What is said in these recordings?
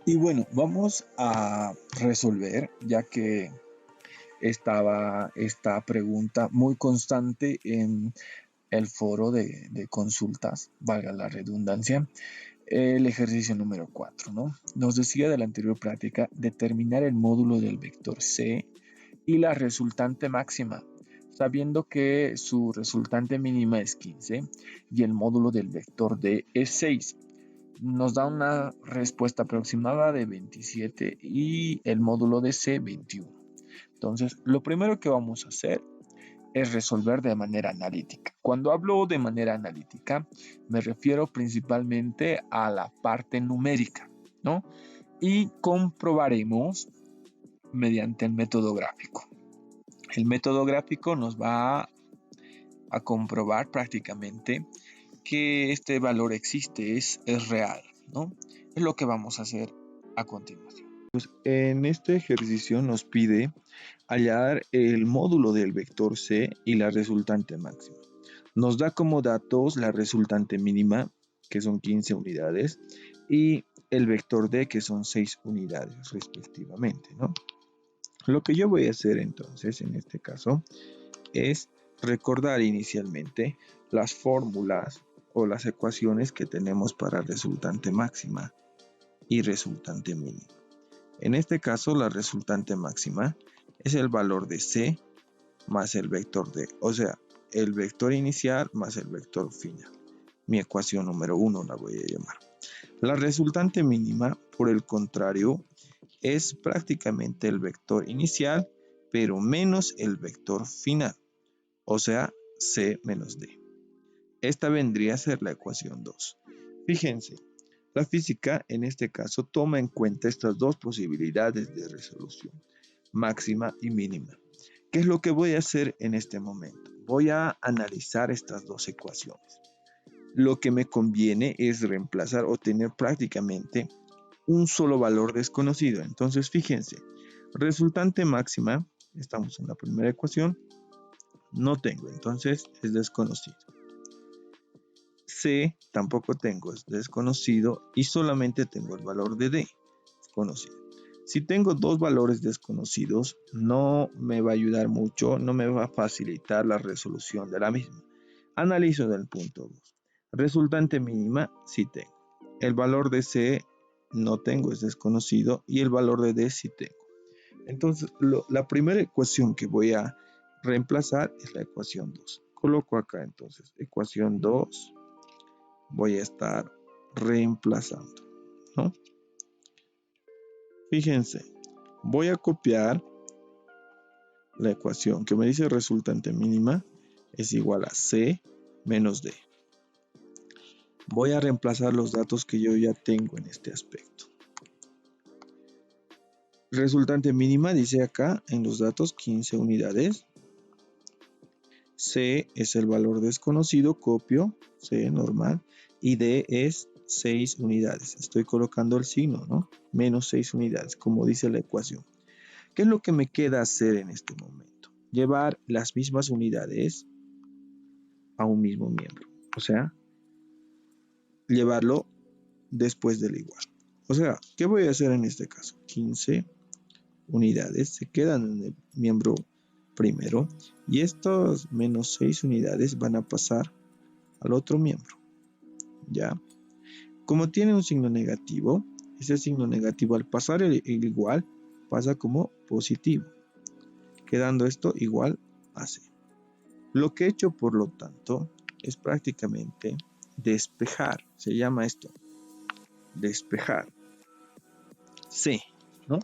Y bueno, vamos a resolver, ya que estaba esta pregunta muy constante en el foro de consultas, valga la redundancia, el ejercicio número 4, ¿no? Nos decía de la anterior práctica determinar el módulo del vector C y la resultante máxima, sabiendo que su resultante mínima es 15 y el módulo del vector D es 6. Nos da una respuesta aproximada de 27 y el módulo de C 21. Entonces, lo primero que vamos a hacer es resolver de manera analítica. Cuando hablo de manera analítica, me refiero principalmente a la parte numérica, ¿no? Y comprobaremos mediante el método gráfico. El método gráfico nos va a comprobar prácticamente que este valor existe, es real, ¿no? Es lo que vamos a hacer a continuación. Pues en este ejercicio nos pide hallar el módulo del vector C y la resultante máxima. Nos da como datos la resultante mínima, que son 15 unidades, y el vector D, que son 6 unidades respectivamente, ¿no? Lo que yo voy a hacer entonces, en este caso, es recordar inicialmente las fórmulas o las ecuaciones que tenemos para resultante máxima y resultante mínima. En este caso, la resultante máxima es el valor de C más el vector D, o sea, el vector inicial más el vector final. Mi ecuación número 1 la voy a llamar. La resultante mínima, por el contrario, es prácticamente el vector inicial, pero menos el vector final, o sea, C menos D. Esta vendría a ser la ecuación 2. Fíjense, la física en este caso toma en cuenta estas dos posibilidades de resolución, máxima y mínima. ¿Qué es lo que voy a hacer en este momento? Voy a analizar estas dos ecuaciones. Lo que me conviene es reemplazar o tener prácticamente un solo valor desconocido. Entonces, fíjense, resultante máxima, estamos en la primera ecuación, no tengo, entonces es desconocido. C tampoco tengo, es desconocido y solamente tengo el valor de D, desconocido. Si tengo dos valores desconocidos, no me va a ayudar mucho, no me va a facilitar la resolución de la misma. Analizo del punto 2. Resultante mínima, sí tengo. El valor de C no tengo, es desconocido, y el valor de D sí tengo. Entonces, la primera ecuación que voy a reemplazar es la ecuación 2. Coloco acá entonces ecuación 2, voy a estar reemplazando, ¿no? Fíjense, voy a copiar la ecuación que me dice resultante mínima es igual a C menos D. Voy a reemplazar los datos que yo ya tengo en este aspecto. Resultante mínima dice acá en los datos 15 unidades. C es el valor desconocido, copio, C normal, y D es 6 unidades. Estoy colocando el signo, ¿no? Menos 6 unidades, como dice la ecuación. ¿Qué es lo que me queda hacer en este momento? Llevar las mismas unidades a un mismo miembro. O sea, llevarlo después del igual. O sea, ¿qué voy a hacer en este caso? 15 unidades se quedan en el miembro primero y estos menos 6 unidades van a pasar al otro miembro. ¿Ya? Como tiene un signo negativo, ese signo negativo al pasar el igual pasa como positivo, quedando esto igual a C. Lo que he hecho, por lo tanto, es prácticamente despejar. Se llama esto, despejar C, ¿no?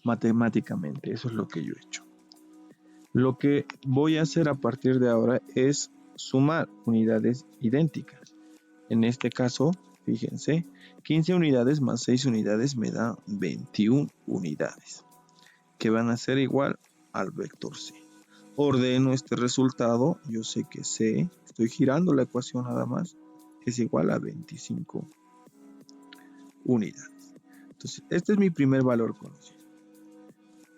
Matemáticamente, eso es lo que yo he hecho. Lo que voy a hacer a partir de ahora es sumar unidades idénticas. En este caso, fíjense, 15 unidades más 6 unidades me da 21 unidades, que van a ser igual al vector C. Ordeno este resultado, yo sé que C, estoy girando la ecuación nada más, es igual a 25 unidades. Entonces, este es mi primer valor conocido.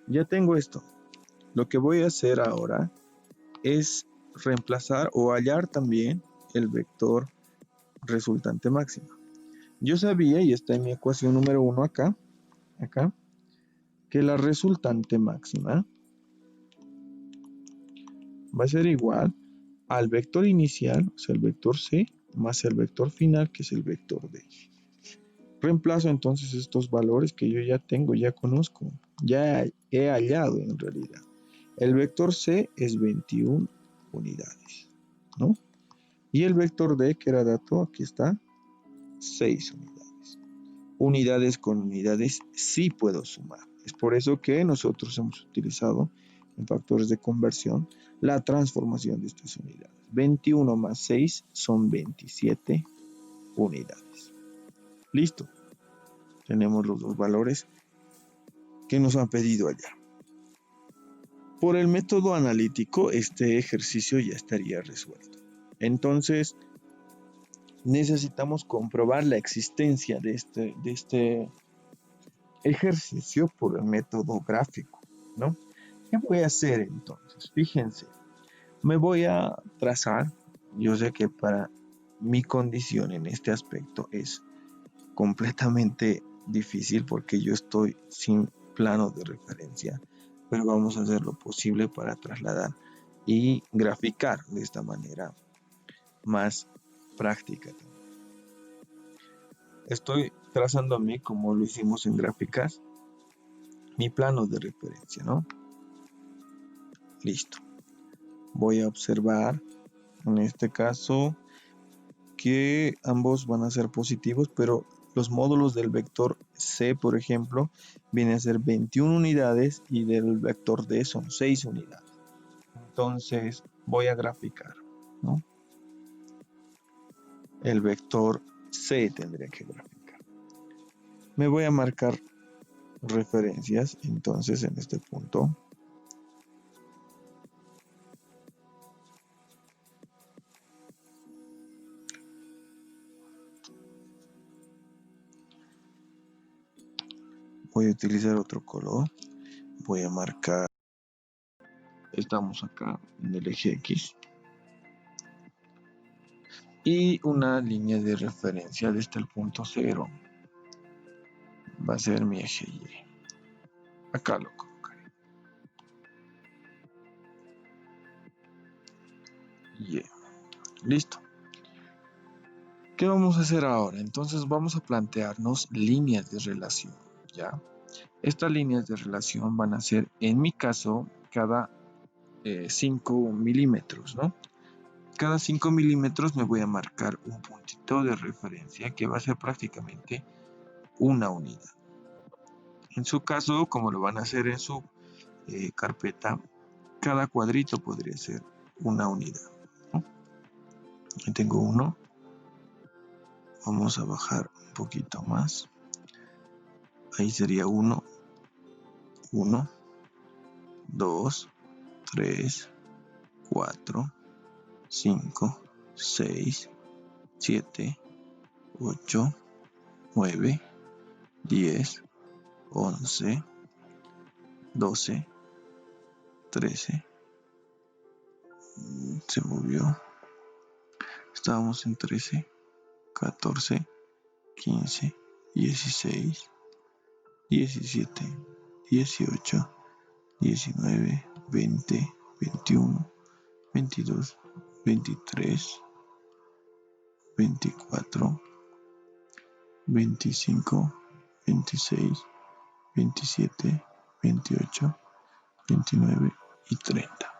Ya tengo esto. Lo que voy a hacer ahora es reemplazar o hallar también el vector resultante máxima. Yo sabía, y está en mi ecuación número 1 acá, acá, que la resultante máxima va a ser igual al vector inicial, o sea, el vector C, más el vector final, que es el vector D. Reemplazo entonces estos valores que yo ya tengo, ya conozco, ya he hallado en realidad. El vector C es 21 unidades, ¿no? Y el vector D, que era dato, aquí está, 6 unidades. Unidades con unidades sí puedo sumar. Es por eso que nosotros hemos utilizado en factores de conversión la transformación de estas unidades. 21 más 6 son 27 unidades. Listo. Tenemos los dos valores que nos han pedido allá. Por el método analítico, este ejercicio ya estaría resuelto. Entonces, necesitamos comprobar la existencia de este ejercicio por el método gráfico, ¿no? ¿Qué voy a hacer entonces? Fíjense, me voy a trazar. Yo sé que para mi condición en este aspecto es completamente difícil porque yo estoy sin plano de referencia, pero vamos a hacer lo posible para trasladar y graficar de esta manera más práctica. Estoy trazando a mí, como lo hicimos en gráficas, mi plano de referencia, ¿no? Listo. Voy a observar en este caso que ambos van a ser positivos, pero los módulos del vector C, por ejemplo, viene a ser 21 unidades y del vector D son 6 unidades. Entonces voy a graficar, ¿no? El vector C tendría que graficar. Me voy a marcar referencias, entonces en este punto. Voy a utilizar otro color. Voy a marcar. Estamos acá en el eje X. Y una línea de referencia desde el punto 0 va a ser mi eje Y. Acá lo colocaré. Y. Listo. ¿Qué vamos a hacer ahora? Entonces vamos a plantearnos líneas de relación, ¿ya? Estas líneas de relación van a ser, en mi caso, cada 5 milímetros, ¿no? Cada 5 milímetros me voy a marcar un puntito de referencia que va a ser prácticamente una unidad. En su caso, como lo van a hacer en su carpeta, cada cuadrito podría ser una unidad, ¿no? Aquí tengo uno. Vamos a bajar un poquito más. Ahí sería 1, 1, 2, 3, 4, 5, 6, 7, 8, 9, 10, 11, 12, 13. Se movió. Estábamos en 13, 14, 15, 16, 17, 18, 19, 20, 21, 22, 23, 24, 25, 26, 27, 28, 29 y 30.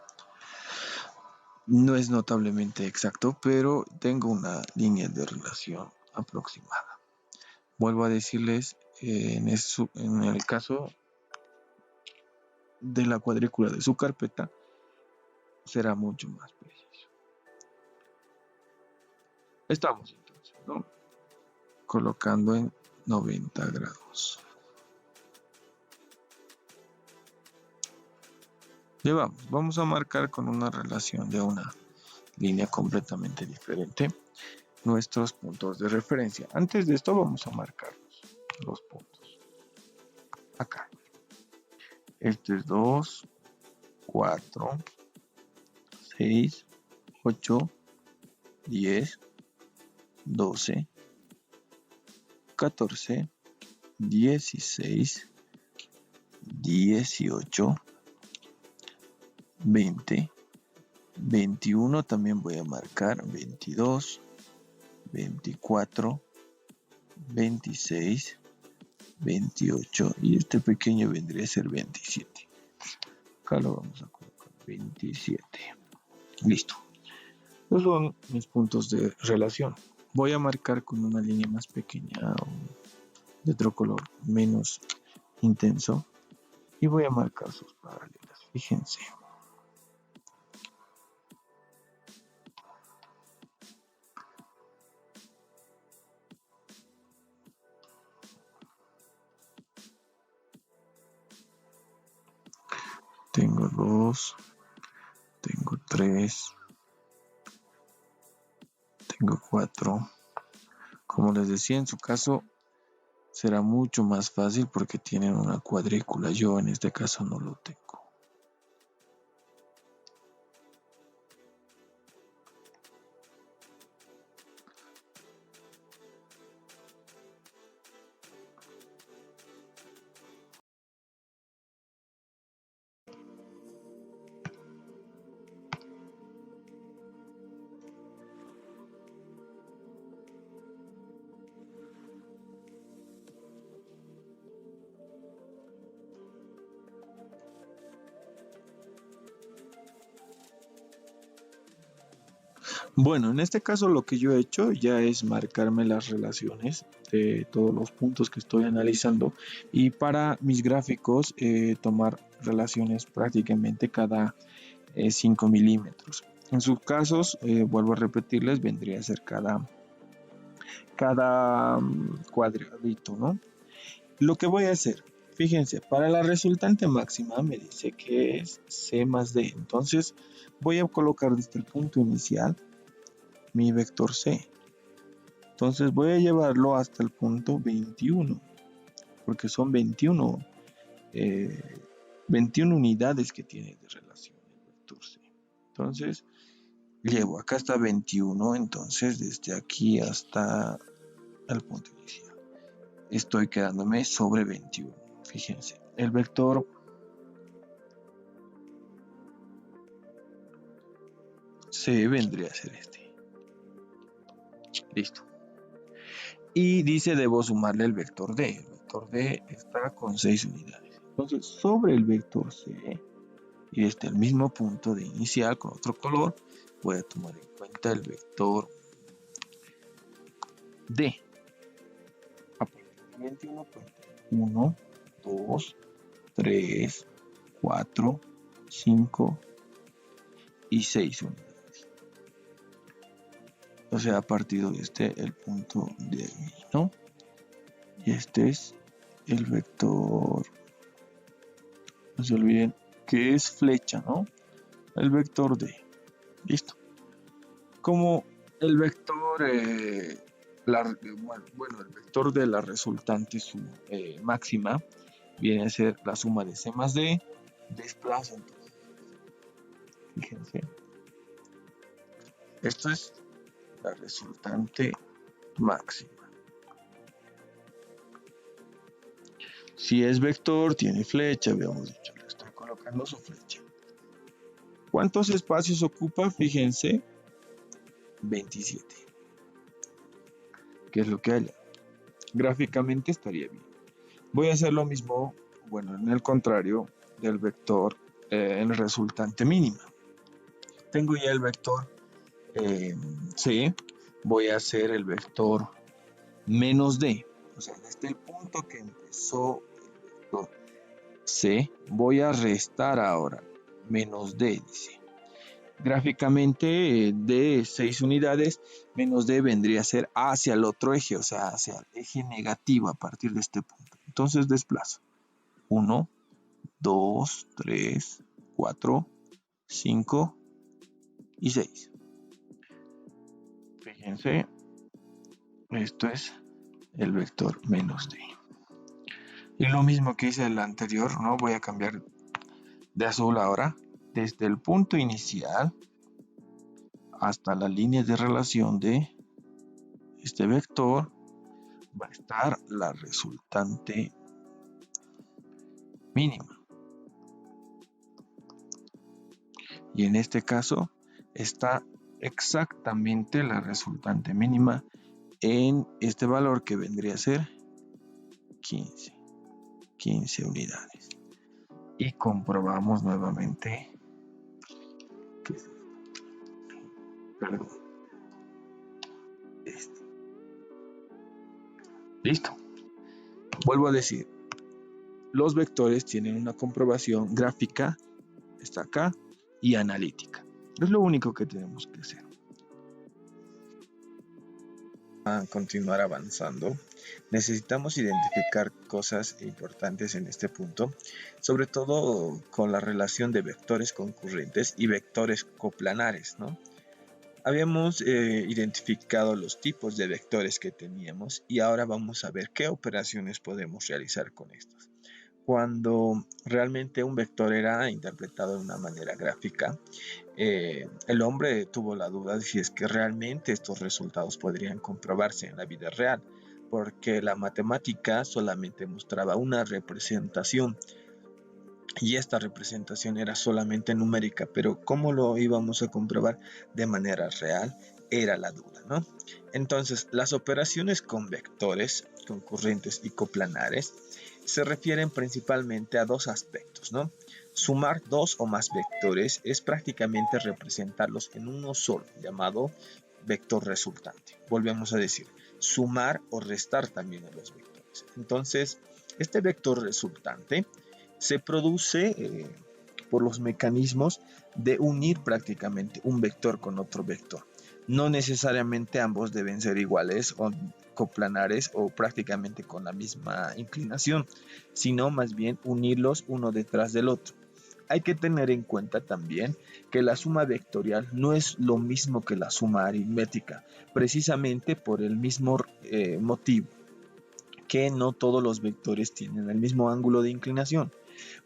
No es notablemente exacto, pero tengo una línea de relación aproximada. Vuelvo a decirles, en el caso de la cuadrícula de su carpeta, será mucho más preciso. Estamos entonces, ¿no? Colocando en 90 grados. Vamos a marcar con una relación de una línea completamente diferente nuestros puntos de referencia. Antes de esto vamos a marcar los puntos. Acá. Este es 2, 4, 6, 8, 10, 12, 14, 16, 18, 20, 21, también voy a marcar 22, 24, 26, 28 y este pequeño vendría a ser 27. Acá lo vamos a colocar 27. Listo. Estos son mis puntos de relación. Voy a marcar con una línea más pequeña o de otro color menos intenso y voy a marcar sus paralelas. Fíjense. Tengo 2, tengo 3, tengo 4. Como les decía, en su caso será mucho más fácil porque tienen una cuadrícula. Yo en este caso no lo tengo. Bueno, en este caso lo que yo he hecho ya es marcarme las relaciones de todos los puntos que estoy analizando y para mis gráficos tomar relaciones prácticamente cada 5 milímetros. En sus casos, vuelvo a repetirles, vendría a ser cada cuadradito, ¿no? Lo que voy a hacer, fíjense, para la resultante máxima me dice que es C más D. Entonces voy a colocar desde el punto inicial mi vector C. Entonces voy a llevarlo hasta el punto 21, porque son 21 unidades que tiene de relación el vector C. Entonces llevo, acá está 21, entonces desde aquí hasta el punto inicial estoy quedándome sobre 21. Fíjense, el vector C vendría a ser este. Listo. Y dice debo sumarle el vector D. El vector D está con 6 unidades. Entonces, sobre el vector C y desde el mismo punto de inicial con otro color, voy a tomar en cuenta el vector D. A partir de 21, 1, 2, 3, 4, 5 y 6 unidades. O sea, a partir de este, el punto de ahí, ¿no? Y este es el vector, no se olviden que es flecha, ¿no? El vector D. Listo. Como el vector, el vector de la resultante máxima viene a ser la suma de C más D, desplazo entonces. Fíjense. Esto es la resultante máxima. Si es vector, tiene flecha, habíamos dicho, le estoy colocando su flecha. ¿Cuántos espacios ocupa? Fíjense, 27. ¿Qué es lo que hay? Gráficamente estaría bien. Voy a hacer lo mismo, bueno, en el contrario del vector en resultante mínima. Tengo ya el vector C, voy a hacer el vector menos D. O sea, desde el punto que empezó el vector C, voy a restar ahora menos D, dice. Gráficamente de 6 unidades, menos D vendría a ser hacia el otro eje, o sea, hacia el eje negativo a partir de este punto. Entonces desplazo 1, 2, 3, 4, 5 y 6. Fíjense, esto es el vector menos D. Y lo mismo que hice el anterior, ¿no? Voy a cambiar de azul ahora. Desde el punto inicial hasta la línea de relación de este vector, va a estar la resultante mínima. Y en este caso está exactamente la resultante mínima en este valor que vendría a ser 15 unidades. Y comprobamos nuevamente que es esto. Listo. Vuelvo a decir, los vectores tienen una comprobación gráfica, está acá, y analítica. Es lo único que tenemos que hacer. A continuar avanzando, necesitamos identificar cosas importantes en este punto, sobre todo con la relación de vectores concurrentes y vectores coplanares, ¿no? Habíamos identificado los tipos de vectores que teníamos y ahora vamos a ver qué operaciones podemos realizar con estos. Cuando realmente un vector era interpretado de una manera gráfica, el hombre tuvo la duda de si es que realmente estos resultados podrían comprobarse en la vida real, porque la matemática solamente mostraba una representación y esta representación era solamente numérica, pero ¿cómo lo íbamos a comprobar de manera real? Era la duda, ¿no? Entonces, las operaciones con vectores concurrentes y coplanares se refieren principalmente a dos aspectos, ¿no? Sumar dos o más vectores es prácticamente representarlos en uno solo, llamado vector resultante. Volvemos a decir, sumar o restar también a los vectores. Entonces, este vector resultante se produce por los mecanismos de unir prácticamente un vector con otro vector. No necesariamente ambos deben ser iguales o coplanares o prácticamente con la misma inclinación, sino más bien unirlos uno detrás del otro. Hay que tener en cuenta también que la suma vectorial no es lo mismo que la suma aritmética, precisamente por el mismo motivo, que no todos los vectores tienen el mismo ángulo de inclinación.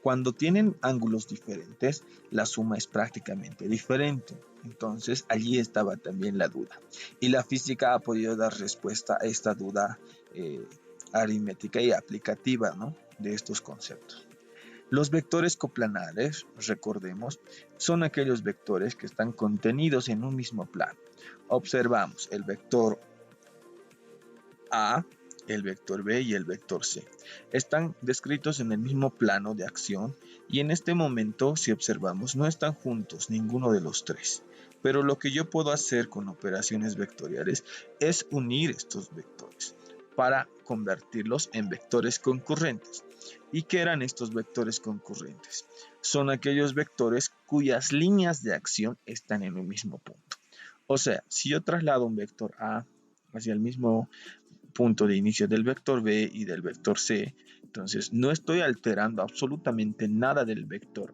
Cuando tienen ángulos diferentes, la suma es prácticamente diferente. Entonces allí estaba también la duda. Y la física ha podido dar respuesta a esta duda aritmética y aplicativa, ¿no?, de estos conceptos. Los vectores coplanares, recordemos, son aquellos vectores que están contenidos en un mismo plano. Observamos el vector A, el vector B y el vector C. Están descritos en el mismo plano de acción y en este momento, si observamos, no están juntos ninguno de los tres. Pero lo que yo puedo hacer con operaciones vectoriales es unir estos vectores para convertirlos en vectores concurrentes. ¿Y qué eran estos vectores concurrentes? Son aquellos vectores cuyas líneas de acción están en un mismo punto. O sea, si yo traslado un vector A hacia el mismo punto de inicio del vector B y del vector C, entonces no estoy alterando absolutamente nada del vector,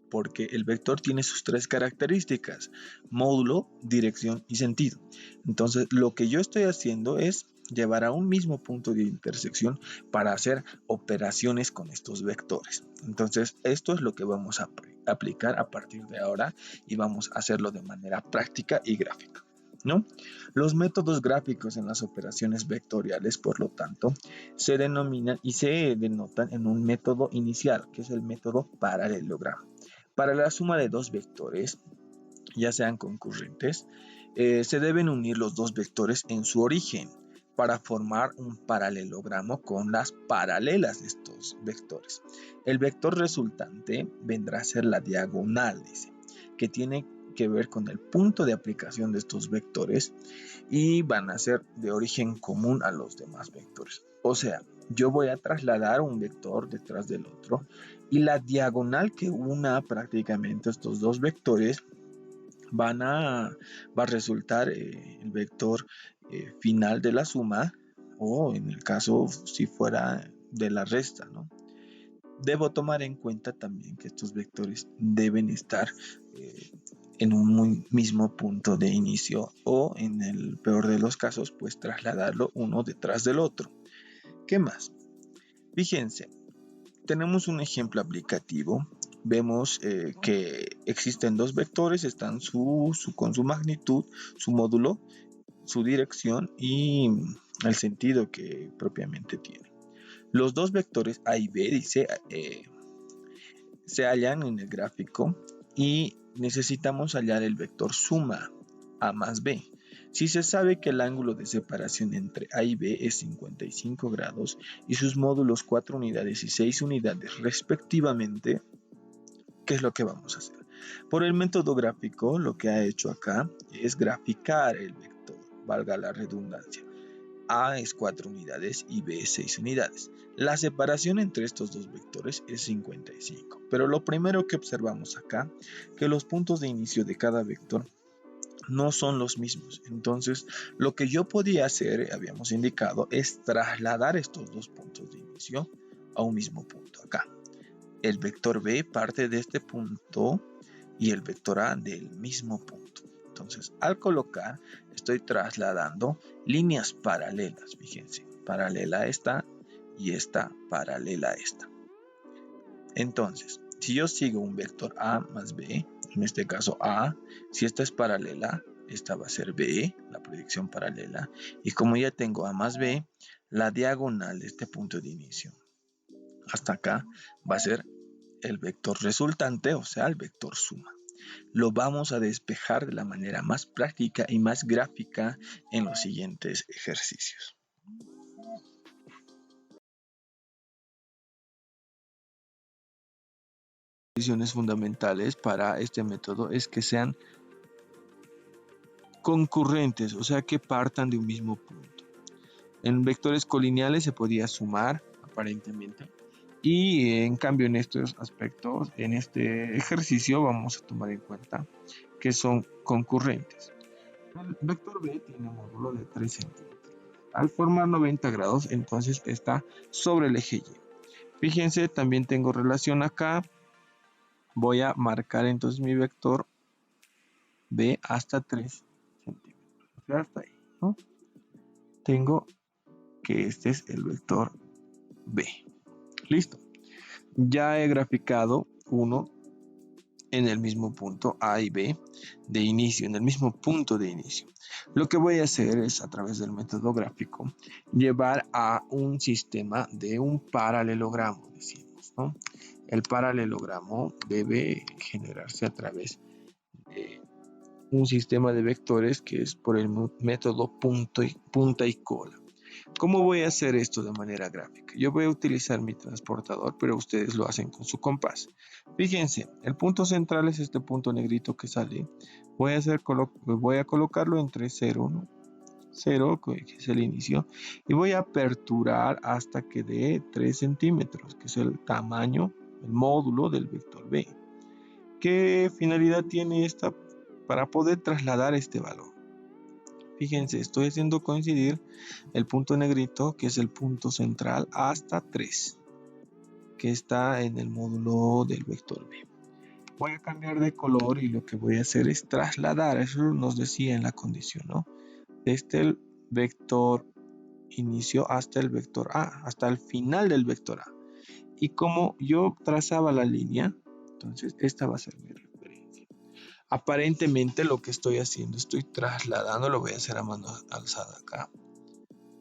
porque el vector tiene sus tres características: módulo, dirección y sentido. Entonces lo que yo estoy haciendo es llevar a un mismo punto de intersección para hacer operaciones con estos vectores. Entonces esto es lo que vamos a aplicar a partir de ahora y vamos a hacerlo de manera práctica y gráfica, ¿no? Los métodos gráficos en las operaciones vectoriales, por lo tanto, se denominan y se denotan en un método inicial, que es el método paralelogramo. Para la suma de dos vectores, ya sean concurrentes, se deben unir los dos vectores en su origen para formar un paralelogramo con las paralelas de estos vectores. El vector resultante vendrá a ser la diagonal, dice, que tiene que ver con el punto de aplicación de estos vectores y van a ser de origen común a los demás vectores. O sea, yo voy a trasladar un vector detrás del otro y la diagonal que una prácticamente estos dos vectores va a resultar el vector final de la suma, o en el caso si fuera de la resta, ¿no? Debo tomar en cuenta también que estos vectores deben estar en un mismo punto de inicio, o en el peor de los casos, pues trasladarlo uno detrás del otro. ¿Qué más? Fíjense, tenemos un ejemplo aplicativo. Vemos que existen dos vectores, están con su magnitud, su módulo, su dirección y el sentido que propiamente tiene. Los dos vectores A y B dice, se hallan en el gráfico y necesitamos hallar el vector suma A más B. Si se sabe que el ángulo de separación entre A y B es 55 grados y sus módulos 4 unidades y 6 unidades respectivamente, ¿qué es lo que vamos a hacer? Por el método gráfico, lo que ha hecho acá es graficar el vector, valga la redundancia. A es 4 unidades y B es 6 unidades. La separación entre estos dos vectores es 55, pero lo primero que observamos acá, que los puntos de inicio de cada vector no son los mismos. Entonces, lo que yo podía hacer, habíamos indicado, es trasladar estos dos puntos de inicio a un mismo punto acá. El vector B parte de este punto y el vector A del mismo punto. Entonces, al colocar, estoy trasladando líneas paralelas. Fíjense, paralela a esta y esta paralela a esta. Entonces, si yo sigo un vector A más B, en este caso A, si esta es paralela, esta va a ser B, la proyección paralela. Y como ya tengo A más B, la diagonal de este punto de inicio hasta acá va a ser el vector resultante, o sea, el vector suma. Lo vamos a despejar de la manera más práctica y más gráfica en los siguientes ejercicios. Condiciones fundamentales para este método es que sean concurrentes, o sea, que partan de un mismo punto. En vectores colineales se podía sumar, aparentemente, y en cambio en estos aspectos, en este ejercicio, vamos a tomar en cuenta que son concurrentes. El vector B tiene un módulo de 3 centímetros. Al formar 90 grados, entonces está sobre el eje Y. Fíjense, también tengo relación acá. Voy a marcar entonces mi vector B hasta 3 centímetros. O sea, hasta ahí, ¿no? Tengo que este es el vector B. Listo. Ya he graficado uno en el mismo punto A y B de inicio, en el mismo punto de inicio. Lo que voy a hacer es, a través del método gráfico, llevar a un sistema de un paralelogramo, decimos, ¿no? El paralelogramo debe generarse a través de un sistema de vectores que es por el método punta y cola. ¿Cómo voy a hacer esto de manera gráfica? Yo voy a utilizar mi transportador, pero ustedes lo hacen con su compás. Fíjense, el punto central es este punto negrito que sale. Voy a colocarlo entre 0, ¿no? 0, que es el inicio, y voy a aperturar hasta que dé 3 centímetros, que es el tamaño, el módulo del vector B. ¿Qué finalidad tiene esta? Para poder trasladar este valor. Fíjense, estoy haciendo coincidir el punto negrito, que es el punto central, hasta 3, que está en el módulo del vector B. Voy a cambiar de color y lo que voy a hacer es trasladar, eso nos decía en la condición, ¿no? Desde el vector inicio hasta el vector A, hasta el final del vector A. Y como yo trazaba la línea, entonces esta va a ser mi referencia. Aparentemente lo que estoy haciendo, estoy trasladando, lo voy a hacer a mano alzada acá,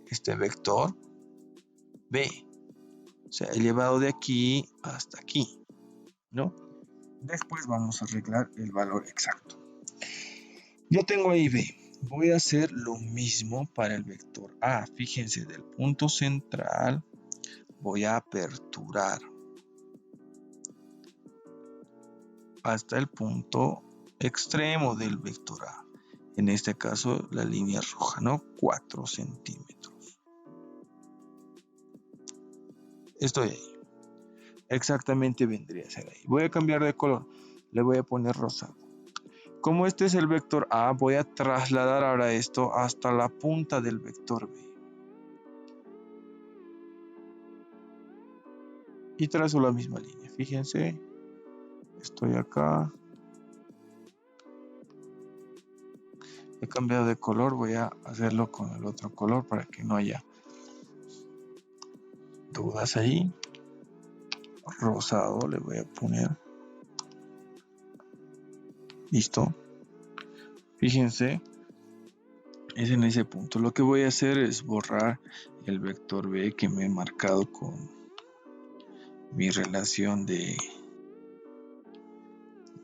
este vector B, o sea, he llevado de aquí hasta aquí, ¿no? Después vamos a arreglar el valor exacto. Yo tengo ahí B, voy a hacer lo mismo para el vector A. Fíjense, del punto central voy a aperturar hasta el punto extremo del vector A. En este caso la línea roja, ¿no? 4 centímetros. Estoy ahí. Exactamente vendría a ser ahí. Voy a cambiar de color. Le voy a poner rosado. Como este es el vector A, voy a trasladar ahora esto hasta la punta del vector B. Y trazo la misma línea. Fíjense. Estoy acá. He cambiado de color. Voy a hacerlo con el otro color para que no haya dudas ahí. Rosado le voy a poner. Listo. Fíjense. Es en ese punto. Lo que voy a hacer es borrar el vector B que me he marcado con mi relación de...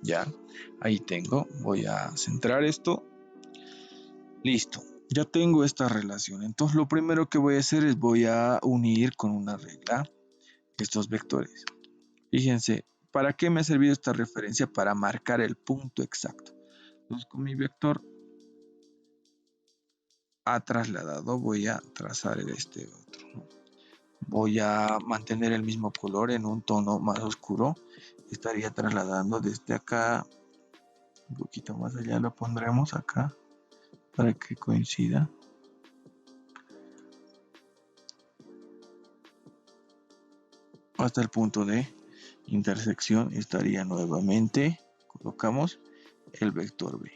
Ya, ahí tengo. Voy a centrar esto. Listo. Ya tengo esta relación. Entonces lo primero que voy a hacer es voy a unir con una regla estos vectores. Fíjense, ¿para qué me ha servido esta referencia? Para marcar el punto exacto. Entonces con mi vector A trasladado voy a trazar este otro, ¿no? Voy a mantener el mismo color en un tono más oscuro. Estaría trasladando desde acá, un poquito más allá lo pondremos acá para que coincida. Hasta el punto de intersección estaría nuevamente, colocamos el vector B.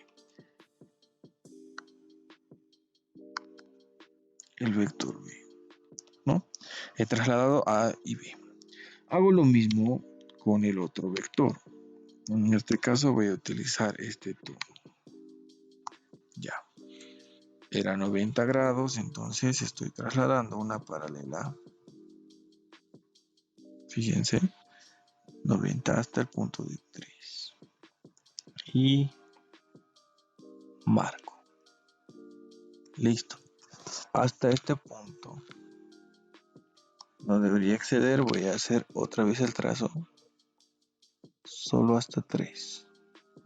El vector B, ¿no? He trasladado A y B. Hago lo mismo con el otro vector. En este caso voy a utilizar este tono. Ya. Era 90 grados, entonces estoy trasladando una paralela. Fíjense, 90 hasta el punto de 3. Y marco. Listo. Hasta este punto no debería exceder. Voy a hacer otra vez el trazo. Solo hasta 3.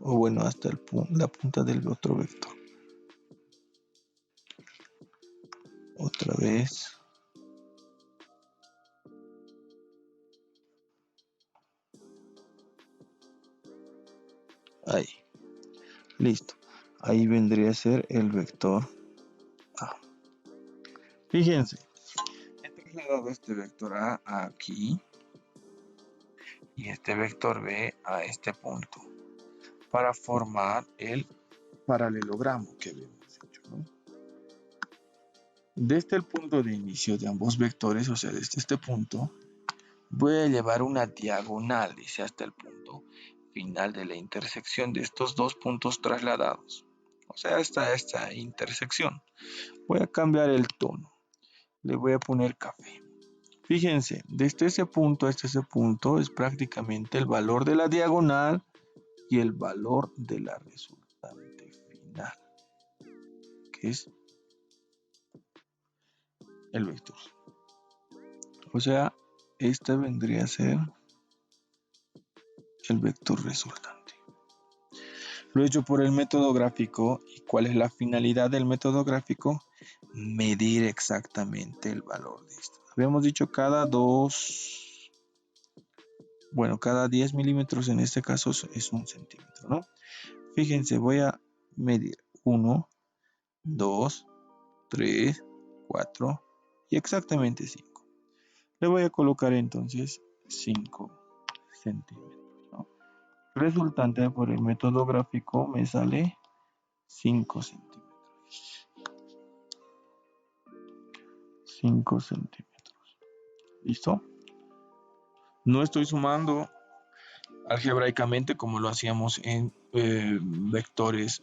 O bueno, hasta la punta del otro vector. Otra vez. Ahí. Listo. Ahí vendría a ser el vector A. Fíjense. He trasladado este vector A aquí. Y este vector B a este punto. Para formar el paralelogramo que habíamos hecho, ¿no? Desde el punto de inicio de ambos vectores, o sea, desde este punto, voy a llevar una diagonal, dice, hasta el punto final de la intersección de estos dos puntos trasladados. O sea, hasta esta intersección. Voy a cambiar el tono. Le voy a poner café. Fíjense, desde ese punto hasta ese punto es prácticamente el valor de la diagonal y el valor de la resultante final, que es el vector. O sea, este vendría a ser el vector resultante. Lo he hecho por el método gráfico. ¿Y cuál es la finalidad del método gráfico? Medir exactamente el valor de esto. Habíamos dicho cada 10 milímetros, en este caso es 1 centímetro, ¿no? Fíjense, voy a medir 1, 2, 3, 4 y exactamente 5. Le voy a colocar entonces 5 centímetros, ¿no? Resultante por el método gráfico me sale 5 centímetros. 5 centímetros. ¿Listo? No estoy sumando algebraicamente como lo hacíamos en vectores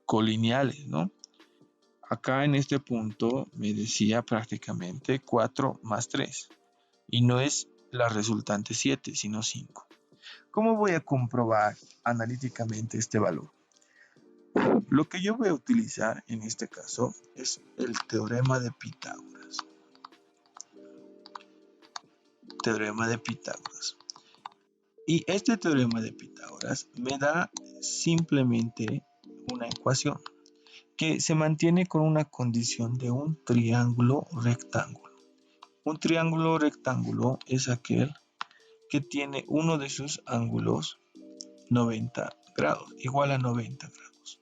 colineales, ¿no? Acá en este punto me decía prácticamente 4 más 3. Y no es la resultante 7, sino 5. ¿Cómo voy a comprobar analíticamente este valor? Lo que yo voy a utilizar en este caso es el teorema de Pitágoras. Teorema de Pitágoras. Y este teorema de Pitágoras me da simplemente una ecuación que se mantiene con una condición de un triángulo rectángulo. Un triángulo rectángulo es aquel que tiene uno de sus ángulos 90 grados, igual a 90 grados.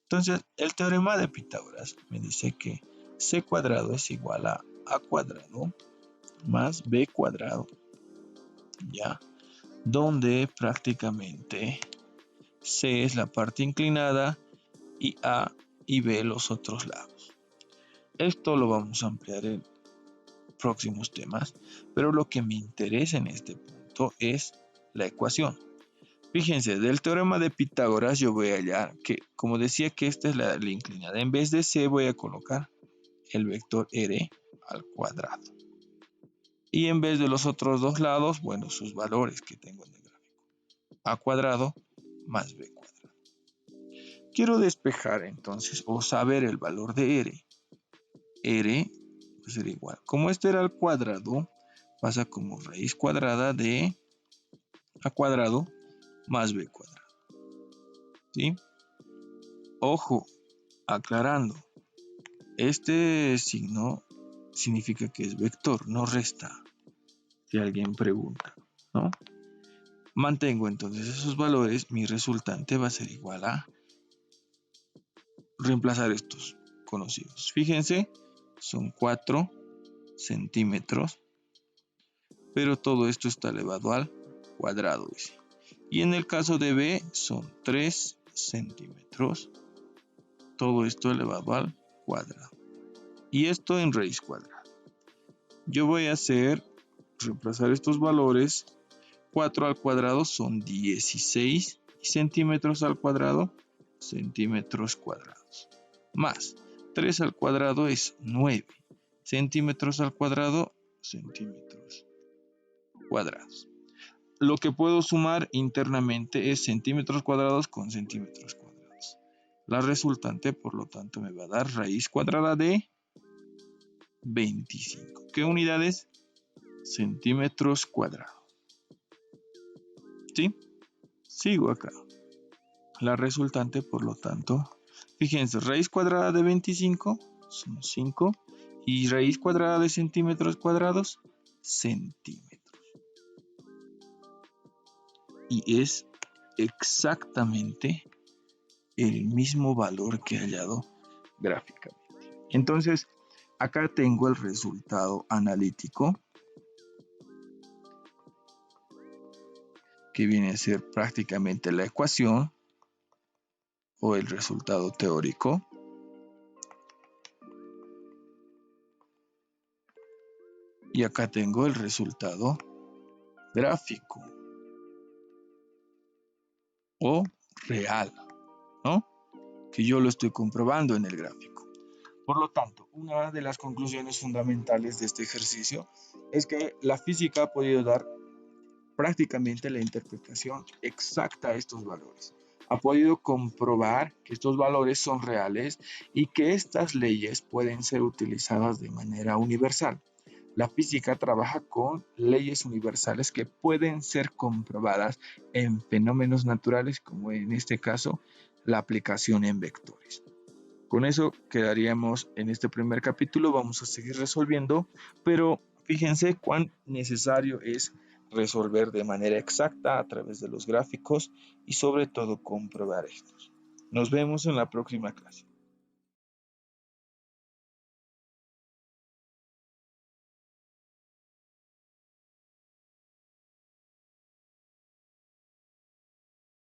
Entonces, el teorema de Pitágoras me dice que c cuadrado es igual a cuadrado más b cuadrado, ¿ya? Donde prácticamente c es la parte inclinada y a y b los otros lados. Esto lo vamos a ampliar en próximos temas, pero lo que me interesa en este punto es la ecuación. Fíjense, del teorema de Pitágoras yo voy a hallar que, como decía que esta es la inclinada, en vez de c voy a colocar el vector r al cuadrado. Y en vez de los otros dos lados, bueno, sus valores que tengo en el gráfico. A cuadrado más b cuadrado. Quiero despejar entonces o saber el valor de r. R va a ser igual. Como este era al cuadrado, pasa como raíz cuadrada de a cuadrado más b cuadrado. ¿Sí? Ojo, aclarando. Este signo significa que es vector, no resta. Si alguien pregunta, ¿no? Mantengo entonces esos valores, mi resultante va a ser igual a reemplazar estos conocidos. Fíjense, son 4 centímetros, pero todo esto está elevado al cuadrado, dice. Y en el caso de B son 3 centímetros, todo esto elevado al cuadrado. Y esto en raíz cuadrada. Yo voy a reemplazar estos valores. 4 al cuadrado son 16 centímetros al cuadrado, centímetros cuadrados. Más 3 al cuadrado es 9 centímetros al cuadrado, centímetros cuadrados. Lo que puedo sumar internamente es centímetros cuadrados con centímetros cuadrados. La resultante, por lo tanto, me va a dar raíz cuadrada de 25. ¿Qué unidades? Centímetros cuadrados. ¿Sí? Sigo acá. La resultante, por lo tanto, fíjense, raíz cuadrada de 25 son 5 y raíz cuadrada de centímetros cuadrados, centímetros. Y es exactamente el mismo valor que he hallado gráficamente. Entonces, acá tengo el resultado analítico, que viene a ser prácticamente la ecuación o el resultado teórico. Y acá tengo el resultado gráfico o real, ¿no? Que yo lo estoy comprobando en el gráfico. Por lo tanto, una de las conclusiones fundamentales de este ejercicio es que la física ha podido dar prácticamente la interpretación exacta a estos valores. Ha podido comprobar que estos valores son reales y que estas leyes pueden ser utilizadas de manera universal. La física trabaja con leyes universales que pueden ser comprobadas en fenómenos naturales, como en este caso la aplicación en vectores. Con eso quedaríamos en este primer capítulo. Vamos a seguir resolviendo, pero fíjense cuán necesario es resolver de manera exacta a través de los gráficos y sobre todo comprobar estos. Nos vemos en la próxima clase.